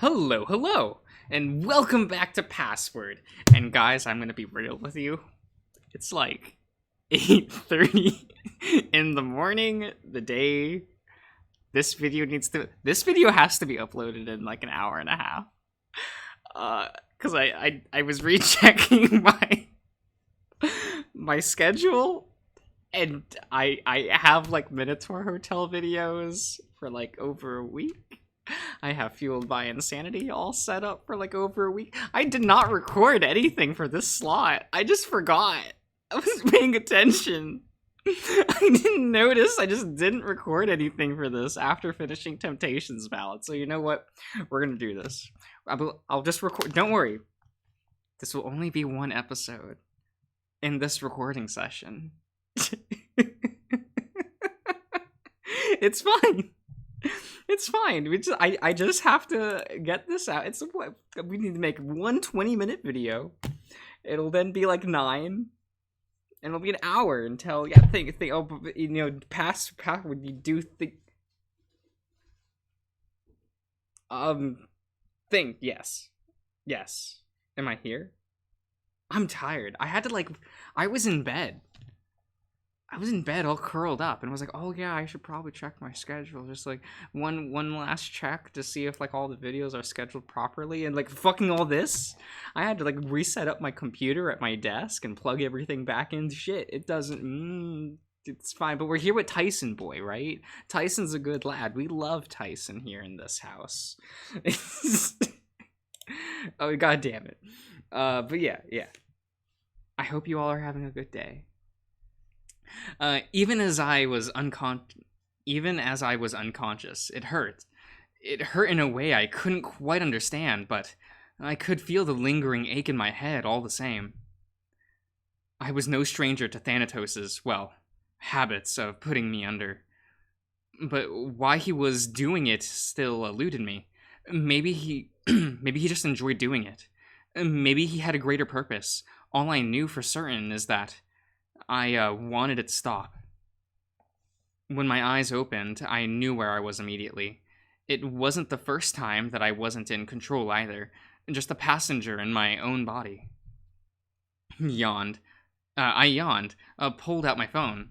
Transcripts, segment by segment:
Hello, and welcome back to Password. And guys, I'm gonna be real with you. It's like 8:30 in the morning, the day this video has to be uploaded in like an hour and a half. Cause I was rechecking my schedule, and I have like minutes for hotel videos for like over a week. I have Fueled by Insanity all set up for like over a week. I did not record anything for this slot. I just forgot. I was paying attention. I didn't notice. I just didn't record anything for this after finishing Temptations ballot. So you know what? We're gonna do this. I'll just record. Don't worry. This will only be one episode in this recording session. It's fine. It's fine. I just have to get this out. We need to make one 20-minute video. It'll then be like 9, and it'll be an hour until think. Oh, you know, pass. When you do think. Think. Yes. Am I here? I'm tired. I was in bed. All curled up, and was like, oh yeah, I should probably check my schedule. Just like one last check to see if like all the videos are scheduled properly, and like fucking all this. I had to like reset up my computer at my desk and plug everything back in. Shit, it doesn't. It's fine, but we're here with Tyson boy, right? Tyson's a good lad. We love Tyson here in this house. Oh, god damn it. But yeah. I hope you all are having a good day. Even as I was unconscious, it hurt. It hurt in a way I couldn't quite understand, but I could feel the lingering ache in my head all the same. I was no stranger to Thanatos' habits of putting me under. But why he was doing it still eluded me. Maybe he just enjoyed doing it. Maybe he had a greater purpose. All I knew for certain is that I wanted it to stop. When my eyes opened, I knew where I was immediately. It wasn't the first time that I wasn't in control either, just a passenger in my own body. I yawned, pulled out my phone.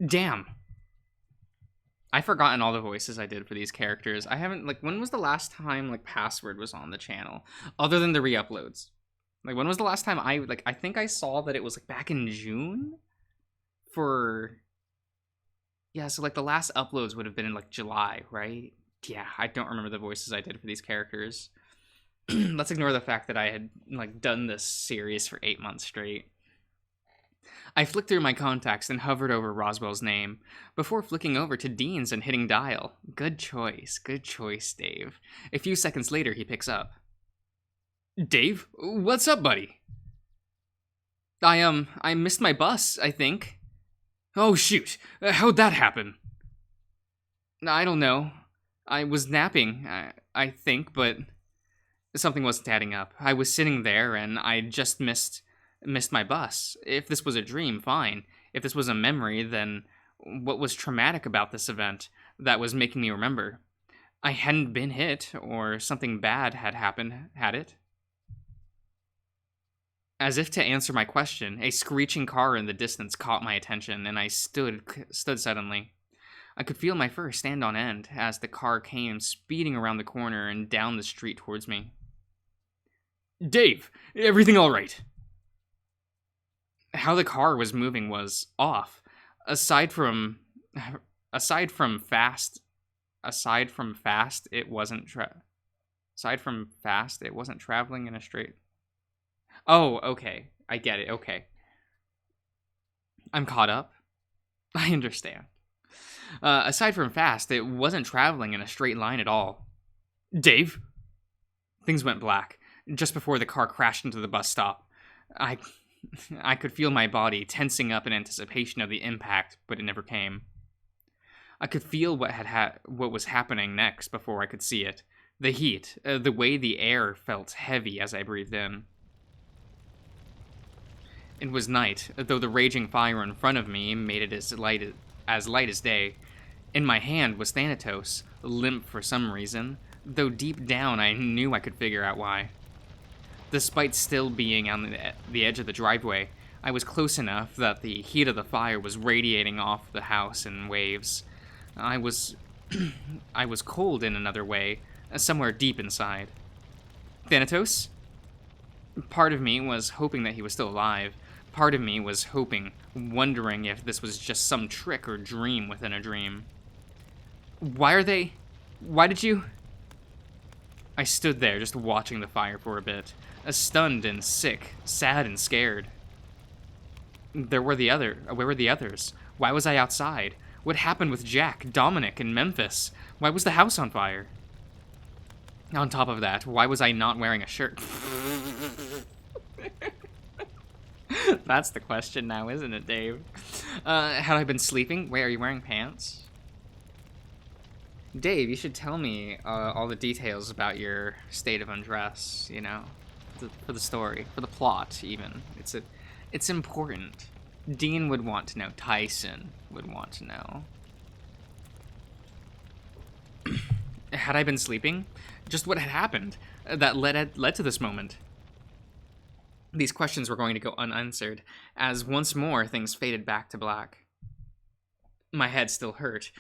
Damn. I've forgotten all the voices I did for these characters. I haven't, when was the last time, Password was on the channel? Other than the re-uploads. When was the last time I think I saw that it was, back in June? Yeah, so, the last uploads would have been in, July, right? Yeah, I don't remember the voices I did for these characters. Let's ignore the fact that I had, done this series for 8 months straight. I flicked through my contacts and hovered over Roswell's name, before flicking over to Dean's and hitting dial. Good choice, Dave. A few seconds later, he picks up. Dave, what's up, buddy? I missed my bus, I think. Oh, shoot. How'd that happen? I don't know. I was napping, I think, but something wasn't adding up. I was sitting there, and I just missed my bus. If this was a dream, fine. If this was a memory, then what was traumatic about this event that was making me remember? I hadn't been hit, or something bad had happened, had it? As if to answer my question, a screeching car in the distance caught my attention, and I stood suddenly. I could feel my fur stand on end as the car came speeding around the corner and down the street towards me. Dave, everything all right? How the car was moving was off. Aside from fast, it wasn't traveling in a straight. Oh, okay. I get it. Okay. I'm caught up. I understand. Aside from fast, it wasn't traveling in a straight line at all. Dave? Things went black, just before the car crashed into the bus stop. I could feel my body tensing up in anticipation of the impact, but it never came. I could feel what was happening next before I could see it. The heat, the way the air felt heavy as I breathed in. It was night, though the raging fire in front of me made it as light as day. In my hand was Thanatos, limp for some reason, though deep down I knew I could figure out why. Despite still being on the edge of the driveway, I was close enough that the heat of the fire was radiating off the house in waves. I was I was cold in another way, somewhere deep inside. Thanatos? Part of me was hoping that he was still alive. Part of me was wondering if this was just some trick or dream within a dream. Why did you... I stood there just watching the fire for a bit, stunned and sick, sad and scared. Where were the others? Why was I outside? What happened with Jack, Dominic, and Memphis? Why was the house on fire? On top of that, why was I not wearing a shirt? That's the question now, isn't it, Dave? Had I been sleeping? Wait, are you wearing pants? Dave, you should tell me all the details about your state of undress, you know? For the story, for the plot, even. It's important. Dean would want to know. Tyson would want to know. Had I been sleeping? Just what had happened that led to this moment? These questions were going to go unanswered, as once more things faded back to black. My head still hurt,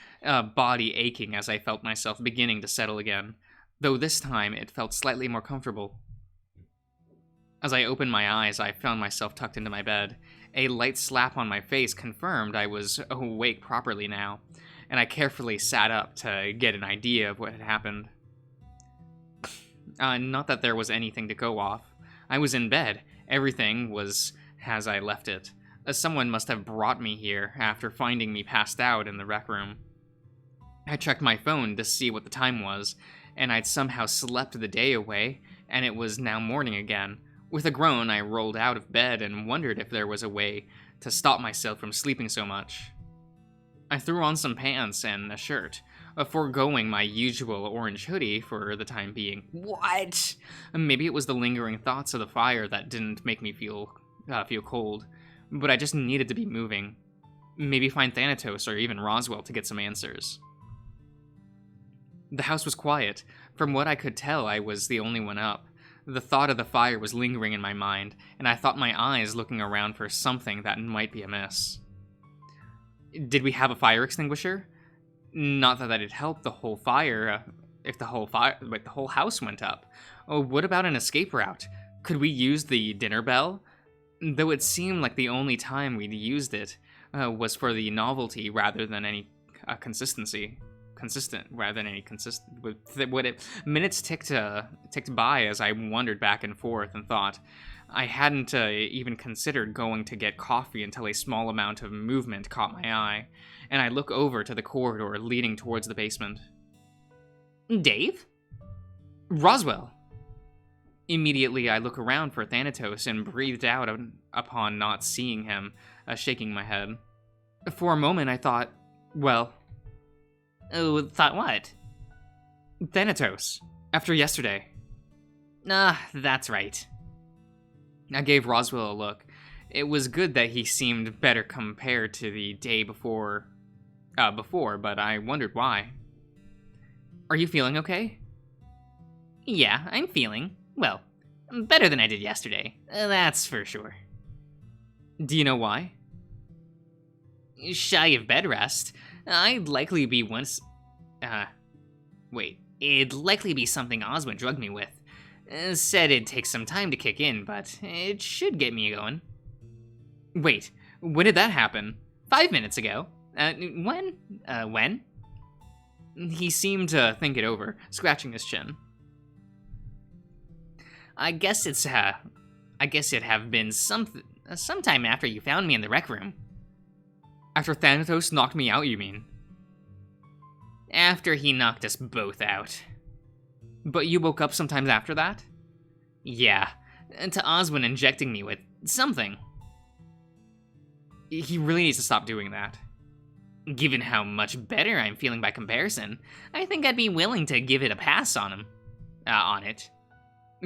body aching as I felt myself beginning to settle again, though this time it felt slightly more comfortable. As I opened my eyes, I found myself tucked into my bed. A light slap on my face confirmed I was awake properly now, and I carefully sat up to get an idea of what had happened. Not that there was anything to go off. I was in bed. Everything was as I left it. Someone must have brought me here after finding me passed out in the rec room. I checked my phone to see what the time was, and I'd somehow slept the day away, and it was now morning again. With a groan, I rolled out of bed and wondered if there was a way to stop myself from sleeping so much. I threw on some pants and a shirt, foregoing my usual orange hoodie for the time being. What? Maybe it was the lingering thoughts of the fire that didn't make me feel cold, but I just needed to be moving. Maybe find Thanatos or even Roswell to get some answers. The house was quiet. From what I could tell, I was the only one up. The thought of the fire was lingering in my mind, and I thought my eyes looking around for something that might be amiss. Did we have a fire extinguisher? Not that it'd help the whole fire, if the whole house went up. Oh, what about an escape route? Could we use the dinner bell? Though it seemed like the only time we'd used it was for the novelty rather than any consistency. Minutes ticked by as I wandered back and forth and thought. I hadn't even considered going to get coffee until a small amount of movement caught my eye, and I look over to the corridor leading towards the basement. Dave? Roswell! Immediately, I look around for Thanatos and breathed out upon not seeing him, shaking my head. For a moment, I thought, well... Oh, thought what? Thanatos, after yesterday. That's right. I gave Roswell a look. It was good that he seemed better compared to the day before, but I wondered why. Are you feeling okay? Yeah, I'm feeling, well, better than I did yesterday. That's for sure. Do you know why? Shy of bed rest. It'd likely be something Oswin drugged me with. Said it'd take some time to kick in, but it should get me going. Wait, when did that happen? 5 minutes ago. When? When? He seemed to think it over, scratching his chin. I guess it'd have been sometime after you found me in the rec room. After Thanatos knocked me out, you mean? After he knocked us both out. But you woke up sometimes after that? Yeah, to Oswin injecting me with something. He really needs to stop doing that. Given how much better I'm feeling by comparison, I think I'd be willing to give it a pass on it.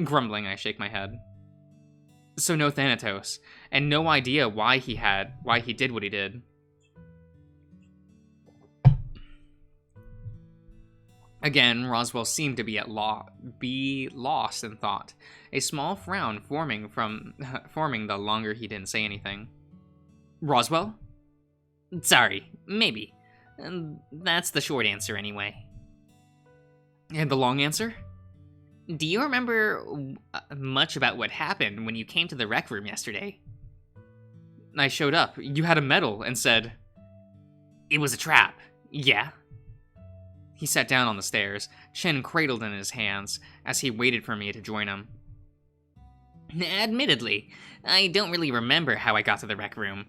Grumbling, I shake my head. So no Thanatos, and no idea why he did what he did. Again, Roswell seemed to be lost in thought, a small frown forming the longer he didn't say anything. Roswell? Sorry, maybe. That's the short answer anyway. And the long answer? Do you remember much about what happened when you came to the rec room yesterday? I showed up. You had a medal and said, "It was a trap." Yeah? He sat down on the stairs, chin cradled in his hands, as he waited for me to join him. Admittedly, I don't really remember how I got to the rec room.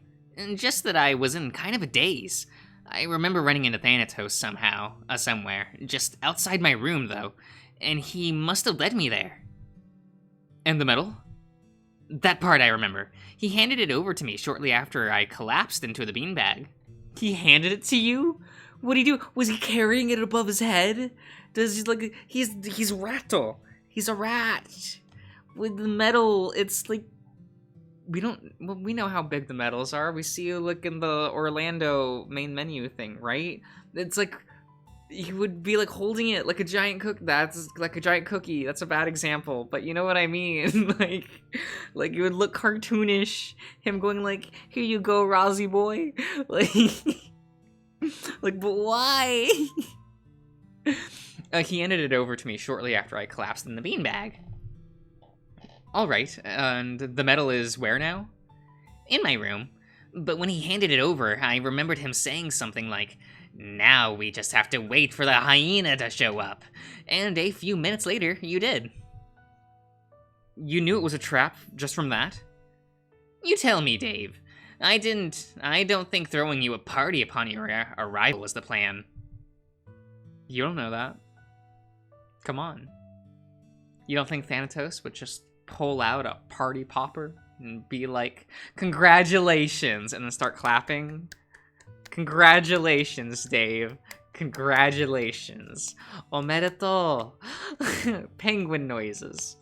Just that I was in kind of a daze. I remember running into Thanatos somewhere, just outside my room though, and he must have led me there. And the medal? That part I remember. He handed it over to me shortly after I collapsed into the beanbag. He handed it to you? What'd he do? Was he carrying it above his head? He's rattle. He's a rat. With the medal, it's like we know how big the medals are. We see you look in the Orlando main menu thing, right? It's like he would be like holding it like a giant that's like a giant cookie. That's a bad example, but you know what I mean. like it would look cartoonish. Him going like, "Here you go, Rozzy boy." Like, but why? He handed it over to me shortly after I collapsed in the beanbag. Alright, and the medal is where now? In my room. But when he handed it over, I remembered him saying something like, "Now we just have to wait for the hyena to show up." And a few minutes later, you did. You knew it was a trap just from that? You tell me, Dave. I don't think throwing you a party upon your arrival was the plan. You don't know that. Come on. You don't think Thanatos would just pull out a party popper and be like, "Congratulations," and then start clapping? Congratulations, Dave. Congratulations. Omedeto. Penguin noises.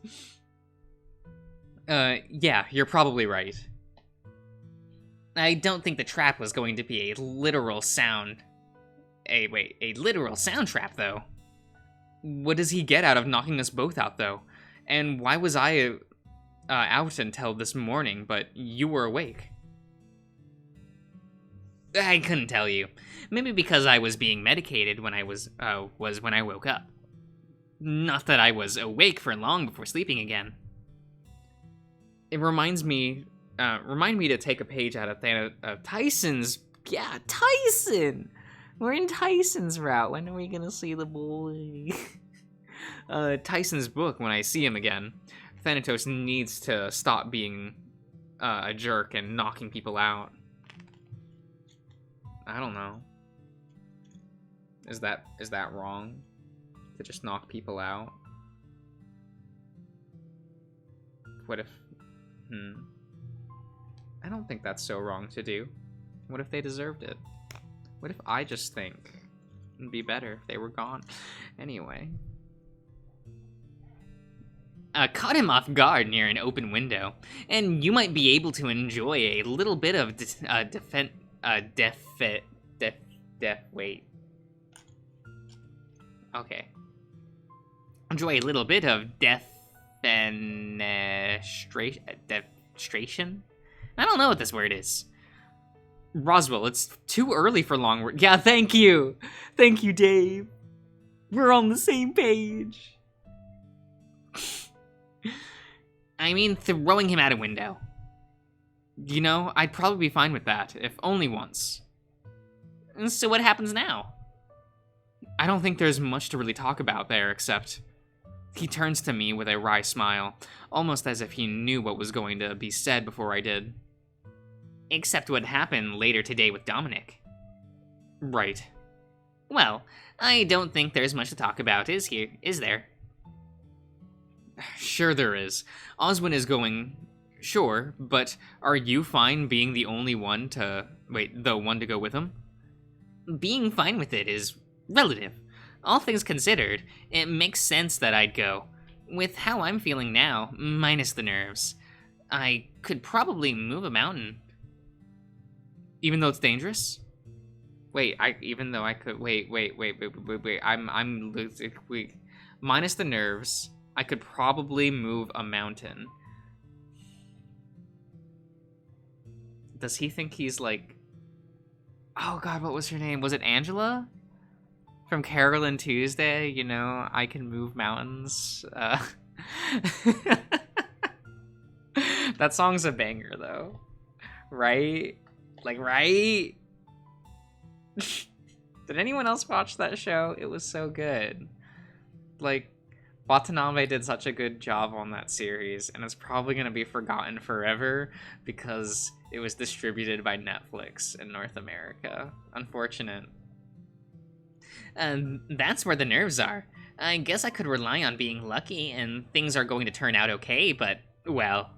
Yeah, you're probably right. I don't think the trap was going to be a literal sound trap, though. What does he get out of knocking us both out, though? And why was I out until this morning, but you were awake? I couldn't tell you. Maybe because I was being medicated when I when I woke up. Not that I was awake for long before sleeping again. It remind me to take a page out of Tyson's. Yeah, Tyson! We're in Tyson's route. When are we gonna see the boy? Tyson's book when I see him again. Thanatos needs to stop being a jerk and knocking people out. I don't know. Is that wrong? To just knock people out? What if... I don't think that's so wrong to do. What if they deserved it? What if I just think it'd be better if they were gone? Anyway. Caught him off guard near an open window, and you might be able to enjoy a little bit of wait. Okay. Enjoy a little bit of defenestration? I don't know what this word is. Roswell, it's too early for long words. Yeah, thank you. Thank you, Dave. We're on the same page. I mean, throwing him out a window. You know, I'd probably be fine with that, if only once. So what happens now? I don't think there's much to really talk about there, except... He turns to me with a wry smile, almost as if he knew what was going to be said before I did. Except what happened later today with Dominic. Right. Well, I don't think there's much to talk about, is there? Sure there is. Oswin is going... Sure, but are you fine being the only one to... Wait, the one to go with him? Being fine with it is relative. All things considered, it makes sense that I'd go. With how I'm feeling now, minus the nerves, I could probably move a mountain. Even though it's dangerous? Even though I could wait. I'm losing. Wait, minus the nerves, I could probably move a mountain. Does he think he's like? Oh God, what was her name? Was it Angela from Carol and Tuesday? You know, I can move mountains. That song's a banger though, right? Like, right? Did anyone else watch that show? It was so good. Like, Watanabe did such a good job on that series, and it's probably going to be forgotten forever because it was distributed by Netflix in North America. Unfortunate. And that's where the nerves are. I guess I could rely on being lucky and things are going to turn out okay, but, well...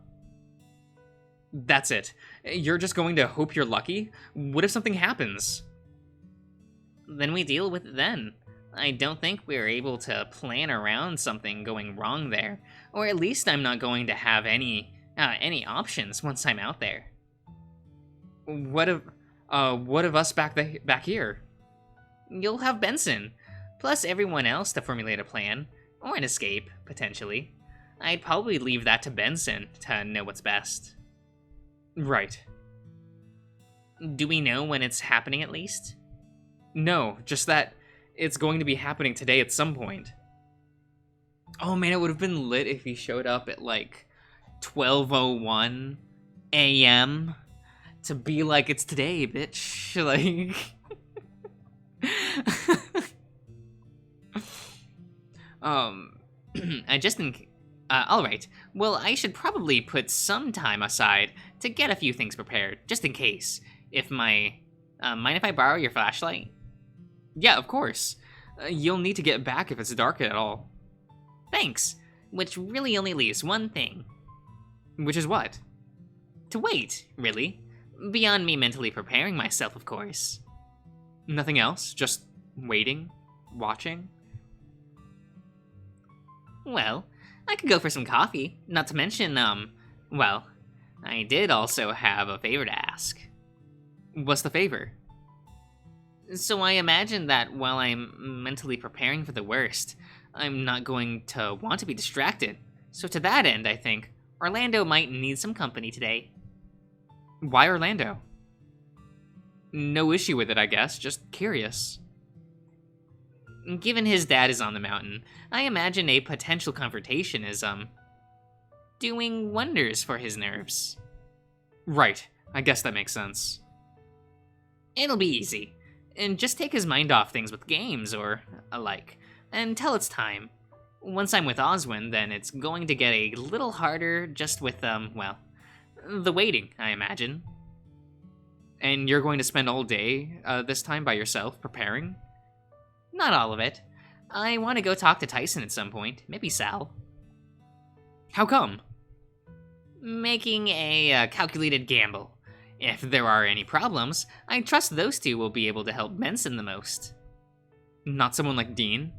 That's it. You're just going to hope you're lucky? What if something happens? Then we deal with it then. I don't think we're able to plan around something going wrong there, or at least I'm not going to have any options once I'm out there. What of us back here? You'll have Benson, plus everyone else to formulate a plan, or an escape, potentially. I'd probably leave that to Benson to know what's best. Right. Do we know when it's happening at least? No, just that it's going to be happening today at some point. Oh man, it would have been lit if he showed up at like 12:01 a.m. to be like, it's today, bitch. Like... I just think... alright. Well, I should probably put some time aside to get a few things prepared, just in case. If my... mind if I borrow your flashlight? Yeah, of course. You'll need to get back if it's dark at all. Thanks. Which really only leaves one thing. Which is what? To wait, really. Beyond me mentally preparing myself, of course. Nothing else? Just waiting? Watching? Well, I could go for some coffee. Not to mention, well, I did also have a favor to ask. What's the favor? So I imagine that while I'm mentally preparing for the worst, I'm not going to want to be distracted. So to that end, I think, Orlando might need some company today. Why Orlando? No issue with it, I guess, just curious. Given his dad is on the mountain, I imagine a potential confrontation is, doing wonders for his nerves. Right, I guess that makes sense. It'll be easy. And just take his mind off things with games or alike, until it's time. Once I'm with Oswin, then it's going to get a little harder just with, well, the waiting, I imagine. And you're going to spend all day, this time by yourself, preparing? Not all of it. I want to go talk to Tyson at some point, maybe Sal. How come? Making a calculated gamble. If there are any problems, I trust those two will be able to help Benson the most. Not someone like Dean?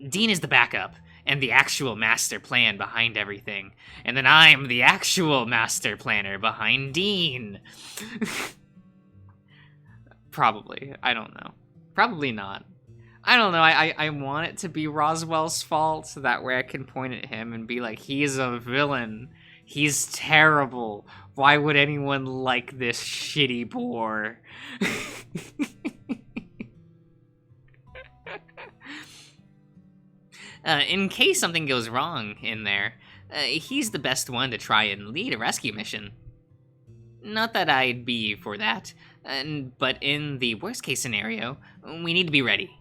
Dean is the backup, and the actual master plan behind everything. And then I'm the actual master planner behind Dean. Probably. I don't know. Probably not. I don't know. I want it to be Roswell's fault, so that way I can point at him and be like, he's a villain. He's terrible. Why would anyone like this shitty boar? In case something goes wrong in there, he's the best one to try and lead a rescue mission. Not that I'd be for that, but in the worst case scenario, we need to be ready.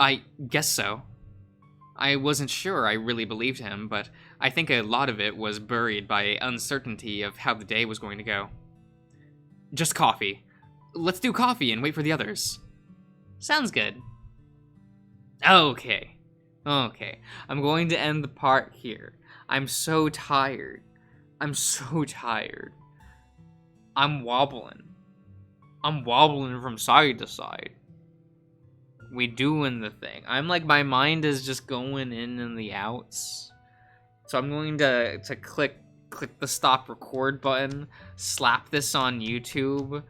I guess so. I wasn't sure I really believed him, but I think a lot of it was buried by uncertainty of how the day was going to go. Just coffee. Let's do coffee and wait for the others. Sounds good. Okay. I'm going to end the part here. I'm so tired. I'm wobbling. I'm wobbling from side to side. We doing the thing. I'm like, my mind is just going in and the outs. So I'm going to click the stop record button, slap this on YouTube,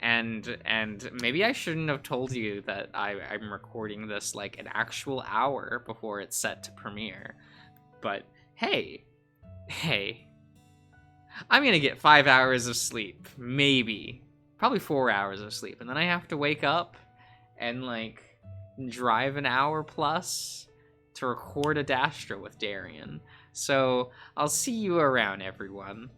And maybe I shouldn't have told you that I'm recording this like an actual hour before it's set to premiere. But hey, I'm gonna get 5 hours of sleep, maybe, probably 4 hours of sleep, and then I have to wake up and like drive an hour plus to record a Dastra with Darian. So I'll see you around, everyone.